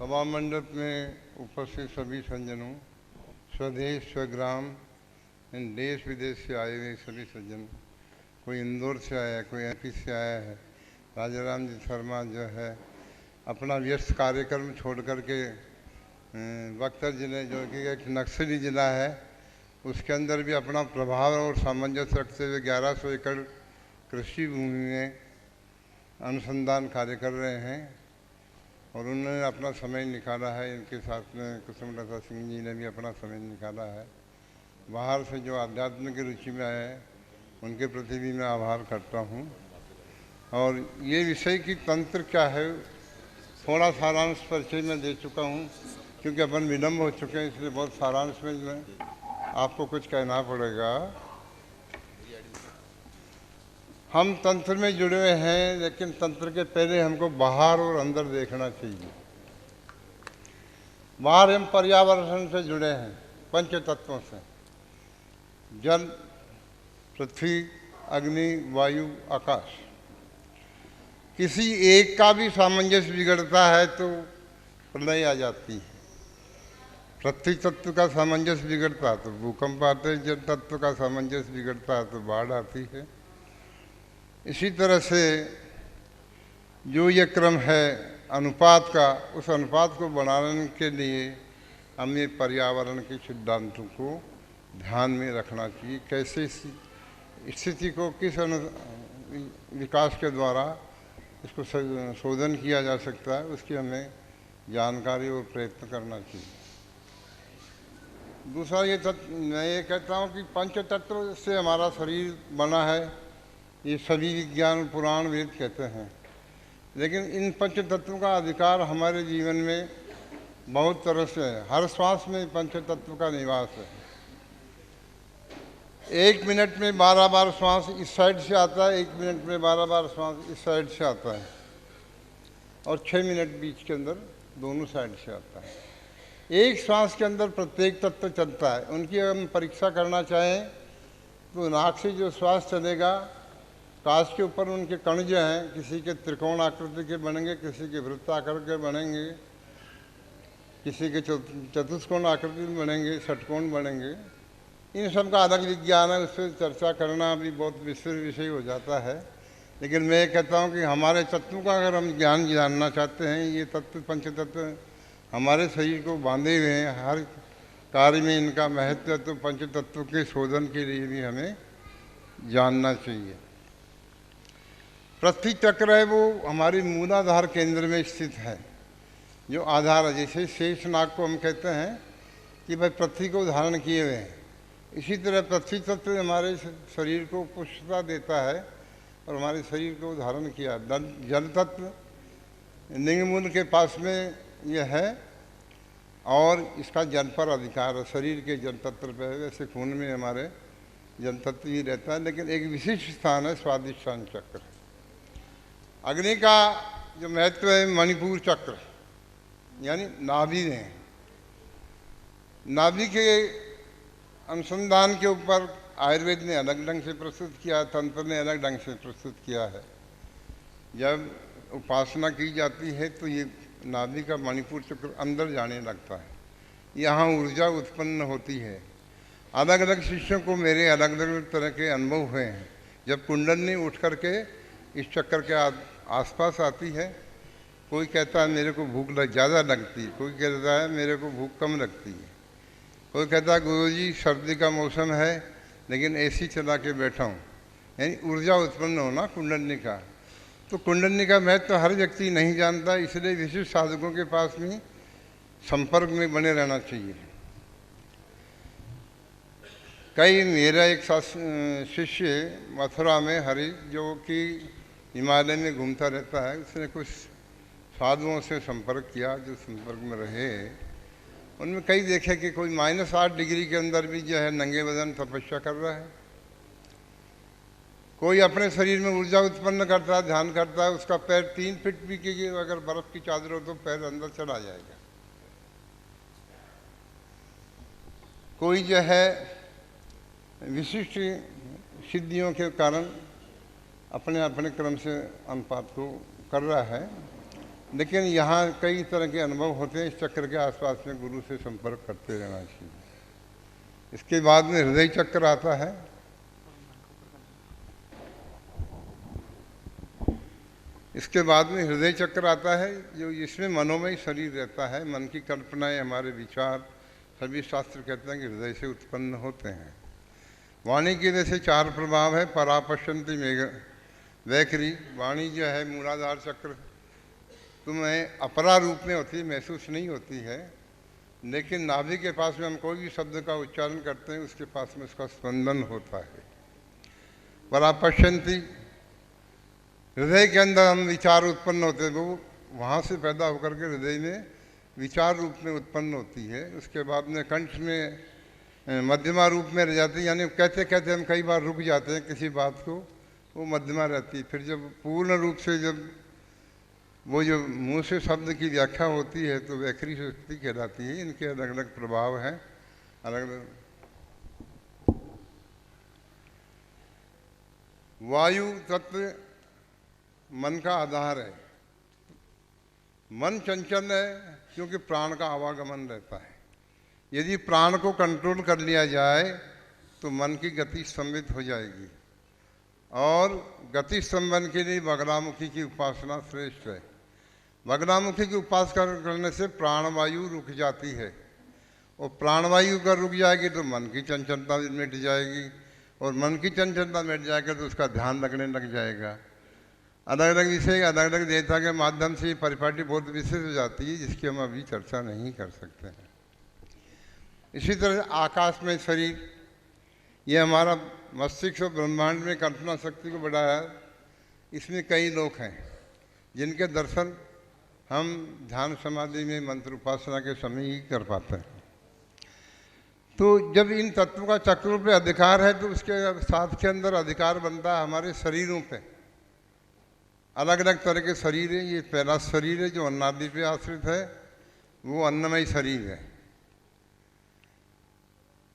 सभा मंडप में उपस्थित सभी सज्जनों, स्वदेश स्वग्राम इन देश विदेश से आए हुए सभी सज्जन, कोई इंदौर से आया है, कोई एमपी से आया है। राजाराम जी शर्मा जो है अपना व्यस्त कार्यक्रम छोड़ करके बक्सर जिले जो कि एक नक्सली ज़िला है उसके अंदर भी अपना प्रभाव और सामंजस्य रखते हुए 1100 एकड़ कृषि भूमि में अनुसंधान कार्य कर रहे हैं और उन्होंने अपना समय निकाला है। इनके साथ में कुसुमलता सिंह जी ने भी अपना समय निकाला है। बाहर से जो आध्यात्म की रुचि में आए उनके प्रति भी मैं आभार करता हूँ। और ये विषय की तंत्र क्या है थोड़ा सारांश परिचय में दे चुका हूँ, क्योंकि अपन विलम्ब हो चुके हैं, इसलिए बहुत सारांश में आपको कुछ कहना पड़ेगा। हम तंत्र में जुड़े हुए हैं, लेकिन तंत्र के पहले हमको बाहर और अंदर देखना चाहिए। बाहर हम पर्यावरण से जुड़े हैं, पंच तत्वों से, जल, पृथ्वी, अग्नि, वायु, आकाश। किसी एक का भी सामंजस्य बिगड़ता है तो प्रलय आ जाती है। पृथ्वी तत्व का सामंजस्य बिगड़ता है तो भूकंप आते हैं, जल तत्व का सामंजस्य बिगड़ता है तो बाढ़ आती है। इसी तरह से जो ये क्रम है अनुपात का, उस अनुपात को बढ़ाने के लिए हमें पर्यावरण के सिद्धांतों को ध्यान में रखना चाहिए। कैसे स्थिति को किस विकास के द्वारा इसको शोधन किया जा सकता है, उसकी हमें जानकारी और प्रयत्न करना चाहिए। दूसरा ये मैं ये कहता हूँ कि पंच तत्व से हमारा शरीर बना है, ये सभी विज्ञान पुराण वेद कहते हैं। लेकिन इन पंच तत्वों का अधिकार हमारे जीवन में बहुत तरह से है। हर श्वास में पंच तत्व का निवास है। 1 मिनट में 12 बार श्वास इस साइड से आता है, 1 मिनट में 12 बार श्वास इस साइड से आता है, और 6 मिनट बीच के अंदर दोनों साइड से आता है। एक श्वास के अंदर प्रत्येक तत्व चलता है। उनकी हम परीक्षा करना चाहें तो नाक से जो श्वास चलेगा, कांच के ऊपर उनके कण जो हैं, किसी के त्रिकोण आकृति के बनेंगे, किसी के वृत्ताकार के बनेंगे, किसी के चतुष्कोण आकृति में बनेंगे, षटकोण बनेंगे। इन सब का अलग विज्ञान है, उस पर चर्चा करना भी बहुत विस्तृत विषय हो जाता है। लेकिन मैं कहता हूँ कि हमारे तत्वों का अगर हम ज्ञान जानना चाहते हैं, ये तत्व पंच तत्व हमारे शरीर को बांधे हुए हैं, हर कार्य में इनका महत्व, तो पंच तत्व के शोधन के लिए भी हमें जानना चाहिए। पृथ्वी चक्र है वो हमारी मूलाधार केंद्र में स्थित है, जो आधार है। जैसे शेष नाग को हम कहते हैं कि भाई पृथ्वी को धारण किए हुए हैं, इसी तरह पृथ्वी तत्व हमारे शरीर को पुष्टता देता है और हमारे शरीर को धारण किया। जल तत्व लिंगमूल के पास में यह है और इसका जल पर अधिकार है, शरीर के जल तत्व पर। वैसे खून में हमारे जल तत्व ही रहता है, लेकिन एक विशिष्ट स्थान है स्वादिष्ठान चक्र। अग्नि का जो महत्व है मणिपुर चक्र, यानी नाभि में। नाभि के अनुसंधान के ऊपर आयुर्वेद ने अलग ढंग से प्रस्तुत किया, तंत्र ने अलग ढंग से प्रस्तुत किया है। जब उपासना की जाती है तो ये नाभि का मणिपुर चक्र अंदर जाने लगता है, यहाँ ऊर्जा उत्पन्न होती है। अलग अलग शिष्यों को मेरे अलग अलग तरह के अनुभव हुए हैं। जब कुंडलनी उठ करके इस चक्कर के आसपास आती है, कोई कहता है मेरे को भूख ज़्यादा लगती है, कोई कहता है मेरे को भूख कम लगती है, कोई कहता है गुरुजी सर्दी का मौसम है लेकिन एसी चला के बैठा हूँ। यानी ऊर्जा उत्पन्न होना कुंडलनी का। तो कुंडलनी का महत्व तो हर व्यक्ति नहीं जानता, इसलिए विशिष्ट साधकों के पास में संपर्क में बने रहना चाहिए। कई मेरा एक शिष्य मथुरा में हरि, जो कि हिमालय में घूमता रहता है, उसने कुछ साधुओं से संपर्क किया, जो संपर्क में रहे। उनमें कई देखे कि कोई -8 डिग्री के अंदर भी जो है नंगे बदन तपस्या कर रहा है। कोई अपने शरीर में ऊर्जा उत्पन्न करता है, ध्यान करता है, उसका पैर 3 फीट भी कीजिए अगर बर्फ की चादर हो तो पैर अंदर चला जाएगा। कोई जो है विशिष्ट सिद्धियों के कारण अपने अपने क्रम से अनुपात को कर रहा है। लेकिन यहाँ कई तरह के अनुभव होते हैं। इस चक्र के आसपास में गुरु से संपर्क करते रहना चाहिए। इसके बाद में हृदय चक्र आता है। इसके बाद में हृदय चक्र आता है, जो इसमें मनोमय शरीर रहता है। मन की कल्पनाएं, हमारे विचार, सभी शास्त्र कहते हैं कि हृदय से उत्पन्न होते हैं। वाणी के वैसे 4 प्रभाव है। परापश्यंती मेघ वैखरी, वाणी जो है मूलाधार चक्र, तुम्हें अपरा रूप में होती है, महसूस नहीं होती है, लेकिन नाभि के पास में हम कोई भी शब्द का उच्चारण करते हैं, उसके पास में उसका स्पंदन होता है। परापश्यंती, हृदय के अंदर हम विचार उत्पन्न होते हैं, वो वहाँ से पैदा होकर के हृदय में विचार रूप में उत्पन्न होती है। उसके बाद में कंठ में मध्यमा रूप में रह जाती है, यानी कहते कहते हम कई बार रुक जाते हैं किसी बात को, वो मध्यमा रहती है। फिर जब पूर्ण रूप से जब वो जो मुंह से शब्द की व्याख्या होती है तो वैखरी शक्ति कहलाती है। इनके अलग अलग प्रभाव हैं, अलग अलग। वायु तत्व मन का आधार है। मन चंचल है क्योंकि प्राण का आवागमन रहता है। यदि प्राण को कंट्रोल कर लिया जाए तो मन की गति स्तंभित हो जाएगी, और गति स्तंभन के लिए बगलामुखी की उपासना श्रेष्ठ है। बगलामुखी की उपासना करने से प्राणवायु रुक जाती है, और प्राणवायु अगर रुक जाएगी तो मन की चंचलता मिट जाएगी, और मन की चंचलता मिट जाएगी तो उसका ध्यान लगने लग जाएगा। अलग अलग विषय, अलग अलग देवता के माध्यम से परिपाटी बहुत विशेष हो जाती है, जिसकी हम अभी चर्चा नहीं कर सकते हैं। इसी तरह आकाश में शरीर, ये हमारा मस्तिष्क और ब्रह्मांड में कल्पना शक्ति को बढ़ाया। इसमें कई लोग हैं जिनके दर्शन हम ध्यान समाधि में मंत्र उपासना के समय ही कर पाते हैं। तो जब इन तत्वों का चक्रों पे अधिकार है तो उसके साथ के अंदर अधिकार बनता है हमारे शरीरों पे। अलग अलग तरह के शरीर हैं। ये पहला शरीर है जो अन्नादि पे आश्रित है, वो अन्नमय शरीर है।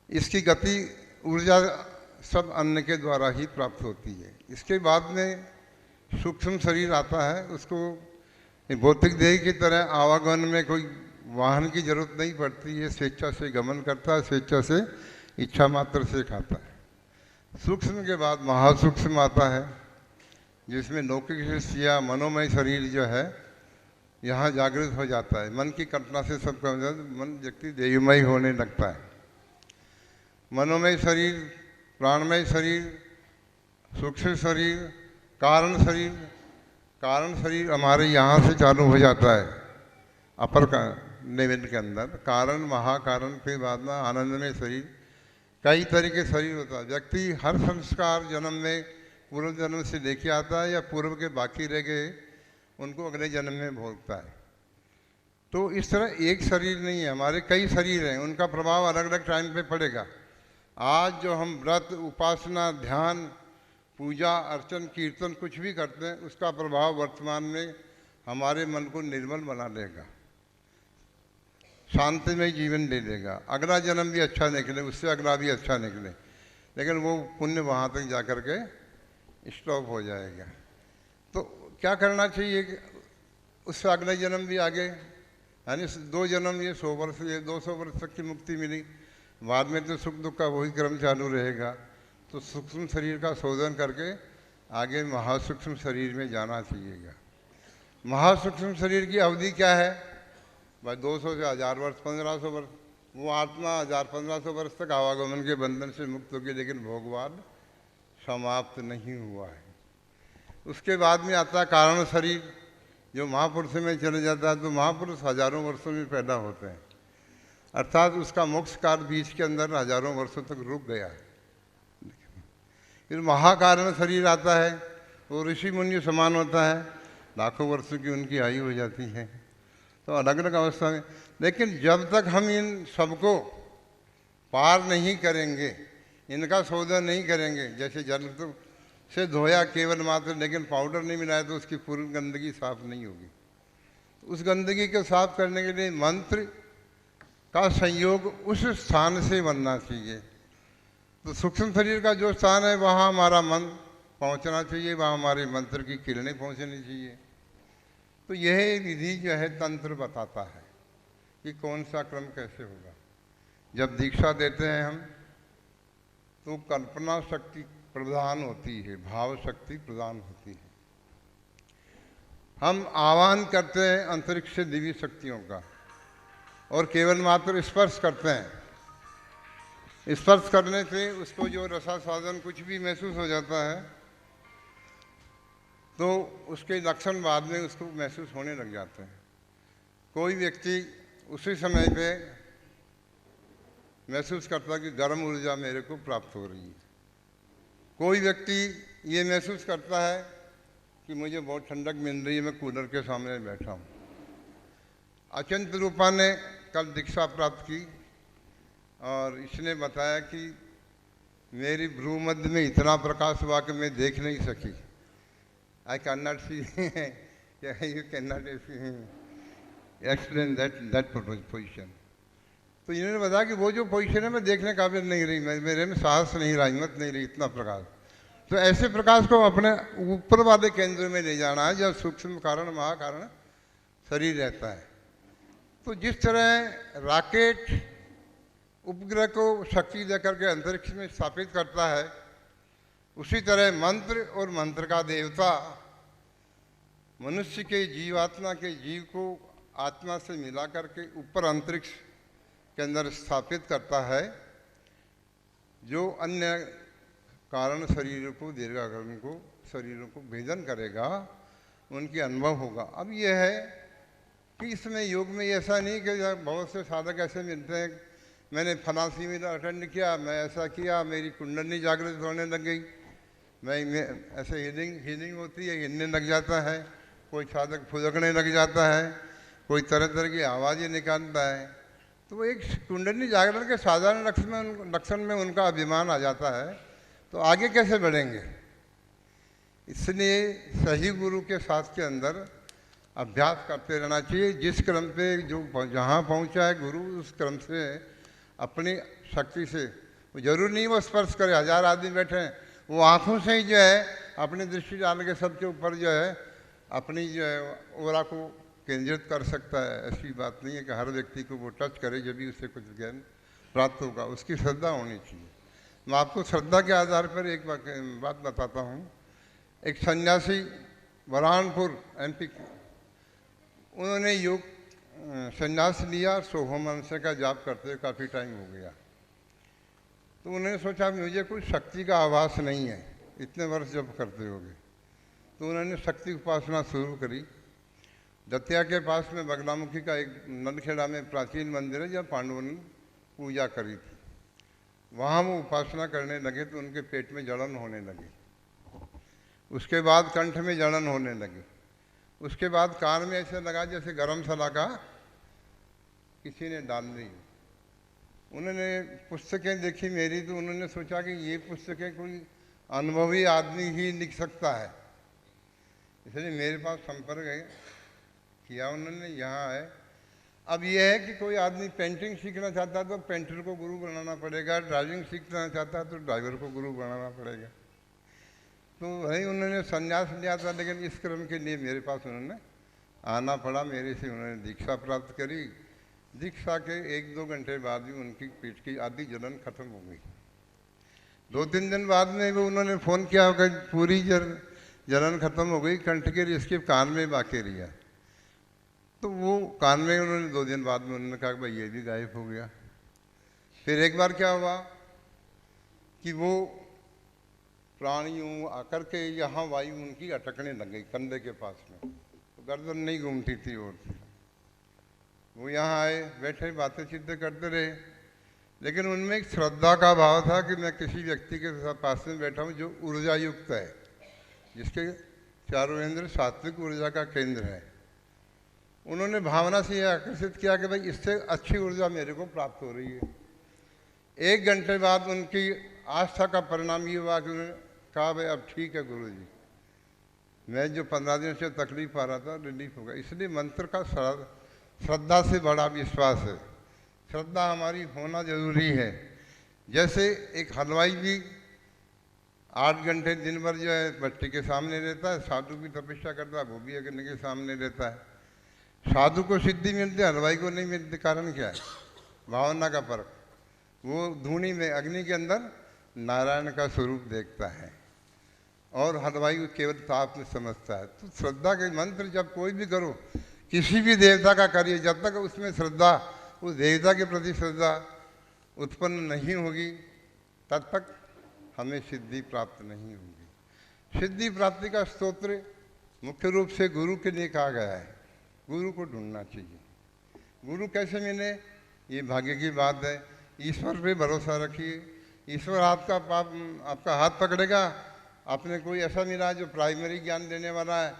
इसकी गति, ऊर्जा सब अन्न के द्वारा ही प्राप्त होती है। इसके बाद में सूक्ष्म शरीर आता है। उसको भौतिक देह की तरह आवागमन में कोई वाहन की जरूरत नहीं पड़ती है, स्वेच्छा से गमन करता है, स्वेच्छा से इच्छा मात्र से खाता है। सूक्ष्म के बाद महासूक्ष्म आता है, जिसमें लौकिक या मनोमय शरीर जो है यहाँ जागृत हो जाता है। मन की कल्पना से सब मन व्यक्ति देहमय होने लगता है। मनोमय शरीर, प्राणमय शरीर, सूक्ष्म शरीर, कारण शरीर। कारण शरीर हमारे यहाँ से चालू हो जाता है अपर का लेवल के अंदर। कारण, महाकारण, फिर बाद में आनंदमय शरीर। कई तरह के शरीर होता है। व्यक्ति हर संस्कार जन्म में पूर्व जन्म से लेके आता है, या पूर्व के बाकी रह गए उनको अगले जन्म में भोगता है। तो इस तरह एक शरीर नहीं है, हमारे कई शरीर हैं, उनका प्रभाव अलग अलग टाइम पे पड़ेगा। आज जो हम व्रत, उपासना, ध्यान, पूजा, अर्चन, कीर्तन कुछ भी करते हैं, उसका प्रभाव वर्तमान में हमारे मन को निर्मल बना देगा, शांतिमय जीवन दे देगा। अगला जन्म भी अच्छा निकले, उससे अगला भी अच्छा निकले, लेकिन वो पुण्य वहाँ तक जा कर के स्टॉप हो जाएगा। तो क्या करना चाहिए कि उससे अगले जन्म भी आगे, यानी 2 जन्म, ये 100 वर्ष, ये 200 वर्ष तक की मुक्ति मिली। बाद में तो सुख दुख का वही क्रम चालू रहेगा। तो सूक्ष्म शरीर का शोधन करके आगे महासूक्ष्म शरीर में जाना चाहिएगा। महासूक्ष्म शरीर की अवधि क्या है भाई? 200 से 1000 वर्ष, 1500 वर्ष। वो आत्मा 1000-1500 वर्ष तक आवागमन के बंधन से मुक्त होगी, लेकिन भोगवाद समाप्त नहीं हुआ है। उसके बाद में आता है कारण शरीर, जो महापुरुष में चले जाता है। तो महापुरुष हजारों वर्षों में पैदा होते हैं, अर्थात उसका मोक्ष काल बीच के अंदर हजारों वर्षों तक रुक गया है। फिर महाकारण शरीर आता है, वो ऋषि मुनि समान होता है, लाखों वर्षों की उनकी आयु हो जाती है। तो अलग अलग अवस्था में, लेकिन जब तक हम इन सबको पार नहीं करेंगे, इनका शोधन नहीं करेंगे, जैसे जल तो से धोया केवल मात्र, लेकिन पाउडर नहीं मिलाया तो उसकी पूरी गंदगी साफ नहीं होगी। उस गंदगी को साफ करने के लिए मंत्र का संयोग उस स्थान से बनना चाहिए। तो सूक्ष्म शरीर का जो स्थान है वहाँ हमारा मन पहुँचना चाहिए, वहाँ हमारे मंत्र की किरणें पहुँचनी चाहिए। तो यह विधि जो है तंत्र बताता है कि कौन सा क्रम कैसे होगा। जब दीक्षा देते हैं हम तो कल्पना शक्ति प्रदान होती है, भाव शक्ति प्रदान होती है। हम आह्वान करते हैं अंतरिक्ष से दिव्य शक्तियों का और केवल मात्र स्पर्श करते हैं। स्पर्श करने से उसको जो रसास्वादन कुछ भी महसूस हो जाता है तो उसके लक्षण बाद में उसको महसूस होने लग जाते हैं। कोई व्यक्ति उसी समय पे महसूस करता है कि गर्म ऊर्जा मेरे को प्राप्त हो रही है। कोई व्यक्ति ये महसूस करता है कि मुझे बहुत ठंडक मिल रही है, मैं कूलर के सामने बैठा हूँ। अचिंत रूपा ने कल दीक्षा प्राप्त की और इसने बताया कि मेरी भ्रू मध्य में इतना प्रकाश हुआ कि मैं देख नहीं सकी। I can not see, you can not explain that position. तो इन्होंने बताया कि वो जो पोजीशन है मैं देखने काबिल नहीं रही, मेरे में साहस नहीं रहा, हिम्मत नहीं रही, इतना प्रकाश। तो ऐसे प्रकाश को अपने ऊपर वाले केंद्र में ले जाना है जब सूक्ष्म कारण महाकारण शरीर रहता है। तो जिस तरह रॉकेट उपग्रह को शक्ति देकर के अंतरिक्ष में स्थापित करता है, उसी तरह मंत्र और मंत्र का देवता मनुष्य के जीवात्मा के जीव को आत्मा से मिला करके ऊपर अंतरिक्ष के अंदर स्थापित करता है, जो अन्य कारण शरीरों को दीर्घाकरण को शरीरों को भेदन करेगा, उनके अनुभव होगा। अब यह है कि इसमें योग में ऐसा नहीं कि बहुत से साधक ऐसे मिलते हैं, मैंने फला शिविर अटेंड किया, मैं ऐसा किया, मेरी कुंडली जागृत होने लग गई, मैं ऐसे हीलिंग होती है, हिलने लग जाता है, कोई साधक फुदकने लग जाता है, कोई तरह तरह की आवाज़ें निकालता है। तो एक कुंडली जागरण के साधारण लक्षण में उनका अभिमान आ जाता है, तो आगे कैसे बढ़ेंगे। इसलिए सही गुरु के साथ के अंदर अभ्यास करते रहना चाहिए। जिस क्रम पे जो जहाँ पहुँचा है गुरु, उस क्रम से अपनी शक्ति से, जरूर नहीं वो स्पर्श करे, 1000 आदमी बैठे हैं, वो आँखों से ही जो है अपनी दृष्टि डाल के सबके ऊपर जो है अपनी जो है ओरा को केंद्रित कर सकता है। ऐसी बात नहीं है कि हर व्यक्ति को वो टच करे जब भी उससे कुछ ज्ञान प्राप्त होगा, उसकी श्रद्धा होनी चाहिए। मैं आपको श्रद्धा के आधार पर एक बात बताता हूँ। एक सन्यासी बुरहानपुर MP, उन्होंने योग संन्यास लिया, सोहमंश का जाप करते हुए काफ़ी टाइम हो गया। तो उन्होंने सोचा मुझे कुछ शक्ति का आभास नहीं है, इतने वर्ष जब करते हो गए। तो उन्होंने शक्ति उपासना शुरू करी। दतिया के पास में बगलामुखी का एक नलखेड़ा में प्राचीन मंदिर है, जहाँ पांडवों ने पूजा करी थी। वहाँ वो उपासना करने लगे तो उनके पेट में जलन होने लगी, उसके बाद कंठ में जलन होने लगी, उसके बाद कान में ऐसे लगा जैसे गरम सलाखा किसी ने डाल दी। उन्होंने पुस्तकें देखी मेरी, तो उन्होंने सोचा कि ये पुस्तकें कोई अनुभवी आदमी ही लिख सकता है, इसलिए मेरे पास संपर्क किया उन्होंने, यहाँ है। अब यह है कि कोई आदमी पेंटिंग सीखना चाहता है तो पेंटर को गुरु बनाना पड़ेगा, ड्राइविंग सीखना चाहता है तो ड्राइवर को गुरु बनाना पड़ेगा। तो वही उन्होंने संन्यास लिया था, लेकिन इस क्रम के लिए मेरे पास उन्होंने आना पड़ा। मेरे से उन्होंने दीक्षा प्राप्त करी। दीक्षा के 1-2 घंटे बाद भी उनकी पेट की आधी जलन खत्म हो गई। 2-3 दिन बाद में वो उन्होंने फ़ोन किया होगा, पूरी जलन खत्म हो गई, कंठ के इसके कान में बाकी रहा। तो वो कान में उन्होंने 2 दिन बाद में उन्होंने कहा कि भाई ये भी गायब हो गया। फिर एक बार क्या हुआ कि वो प्राणियों आकर के यहाँ वायु उनकी अटकने लग गई कंधे के पास में, तो गर्दन नहीं घूमती थी। और वो यहाँ आए, बैठे, बातें चित्तें करते रहे, लेकिन उनमें एक श्रद्धा का भाव था कि मैं किसी व्यक्ति के पास में बैठा हूँ जो ऊर्जा युक्त है, जिसके चारों इंद्र सात्विक ऊर्जा का केंद्र है। उन्होंने भावना से यह आकर्षित किया कि भाई इससे अच्छी ऊर्जा मेरे को प्राप्त हो रही है। 1 घंटे बाद उनकी आस्था का परिणाम ये हुआ कि उन्होंने कहा भाई अब ठीक है गुरु जी, मैं जो 15 दिन से तकलीफ आ रहा था रिलीफ हो गया। इसलिए मंत्र का श्रद्धा से बड़ा विश्वास है। श्रद्धा हमारी होना जरूरी है। जैसे एक हलवाई भी 8 घंटे दिन भर जो है भट्टी के सामने रहता है, साधु भी तपस्या करता है, वो भी अग्नि के सामने रहता है। साधु को सिद्धि मिलती है, हलवाई को नहीं मिलती। कारण क्या है? भावना का फर्क। वो धूनी में, अग्नि के अंदर नारायण का स्वरूप देखता है और हलवाई को केवल ताप में समझता है। तो श्रद्धा के मंत्र जब कोई भी करो, किसी भी देवता का करिए, जब तक उसमें श्रद्धा, उस देवता के प्रति श्रद्धा उत्पन्न नहीं होगी, तब तक हमें सिद्धि प्राप्त नहीं होगी। सिद्धि प्राप्ति का स्तोत्र मुख्य रूप से गुरु के लिए कहा गया है। गुरु को ढूंढना चाहिए। गुरु कैसे मिले, ये भाग्य की बात है। ईश्वर पे भरोसा रखिए। ईश्वर आपका हाथ पकड़ेगा। आपने कोई ऐसा मिला जो प्राइमरी ज्ञान देने वाला है,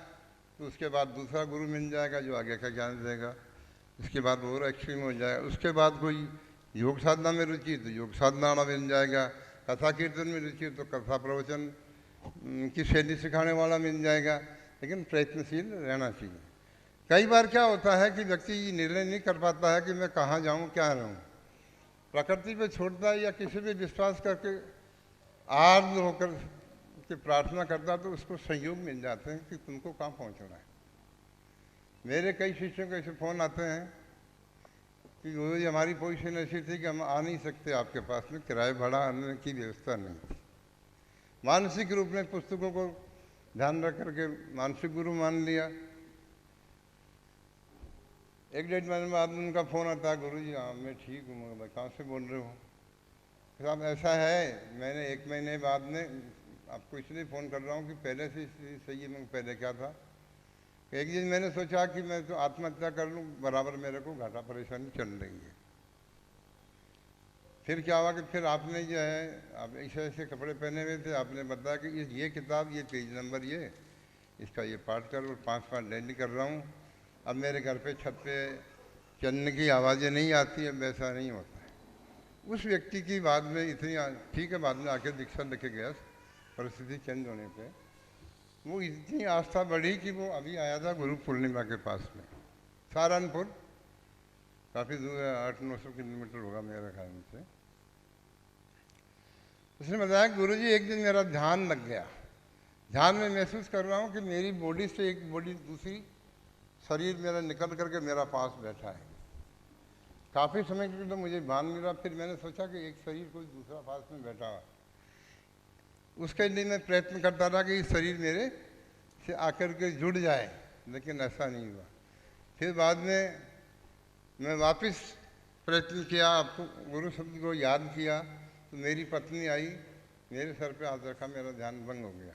तो उसके बाद दूसरा गुरु मिल जाएगा जो आगे का ज्ञान देगा। उसके बाद और एक्सट्रीम हो जाएगा। उसके बाद कोई योग साधना में रुचि तो योग साधना वाला मिल जाएगा। कथा कीर्तन में रुचि तो कथा प्रवचन की शैली सिखाने वाला मिल जाएगा। लेकिन प्रयत्नशील रहना चाहिए। कई बार क्या होता है कि व्यक्ति ये निर्णय नहीं कर पाता है कि मैं कहाँ जाऊँ, क्या रहूँ। प्रकृति पे छोड़ता है या किसी पे विश्वास करके आर्द्र होकर के प्रार्थना करता, तो उसको सहयोग मिल जाते हैं कि तुमको कहाँ पहुँचना है। मेरे कई शिष्यों के ऐसे फ़ोन आते हैं कि वो जी हमारी पोजीशन ऐसी थी कि हम आ नहीं सकते आपके पास में, किराए भाड़ा आने की व्यवस्था नहीं थी। मानसिक रूप में पुस्तकों को ध्यान रख करके मानसिक गुरु मान लिया। 1-1.5 महीने बाद उनका फ़ोन आता है, गुरु जी हाँ मैं ठीक हूँ। मगर भाई कहाँ से बोल रहे हो? साहब ऐसा है, मैंने 1 महीने बाद में आपको इसलिए फ़ोन कर रहा हूँ कि पहले से सही है। मैं पहले क्या था, एक दिन मैंने सोचा कि मैं तो आत्महत्या कर लूँ, बराबर मेरे को घाटा परेशानी चल रही है। फिर क्या हुआ कि फिर आपने जो है, आप ऐसे ऐसे कपड़े पहने हुए थे, आपने बताया कि ये किताब, ये पेज नंबर ये, इसका ये पाठ कर, और 5 पाठ डेली कर रहा हूँ। अब मेरे घर पे छत पे चलने की आवाज़ें नहीं आती है, वैसा नहीं होता है। उस व्यक्ति की बाद में इतनी ठीक है, बाद में आके दीक्षा लेके गया, परिस्थिति चेंज होने पे वो इतनी आस्था बढ़ी कि वो अभी आया था गुरु पूर्णिमा के पास में, सहारनपुर, काफ़ी दूर है, 800-900 किलोमीटर होगा मेरे ख्याल से। उसने बताया गुरु जी एक दिन मेरा ध्यान लग गया। ध्यान में महसूस कर रहा हूँ कि मेरी बॉडी से एक बॉडी दूसरी शरीर मेरा निकल करके मेरा पास बैठा है। काफ़ी समय के लिए तो मुझे भान मिला। फिर मैंने सोचा कि एक शरीर कोई दूसरा पास में बैठा हुआ, उसके लिए मैं प्रयत्न करता रहा कि शरीर मेरे से आकर के जुड़ जाए, लेकिन ऐसा नहीं हुआ। फिर बाद में मैं वापस प्रयत्न किया, आपको गुरु शब्द को याद किया, तो मेरी पत्नी आई, मेरे सर पे हाथ रखा, मेरा ध्यान भंग हो गया।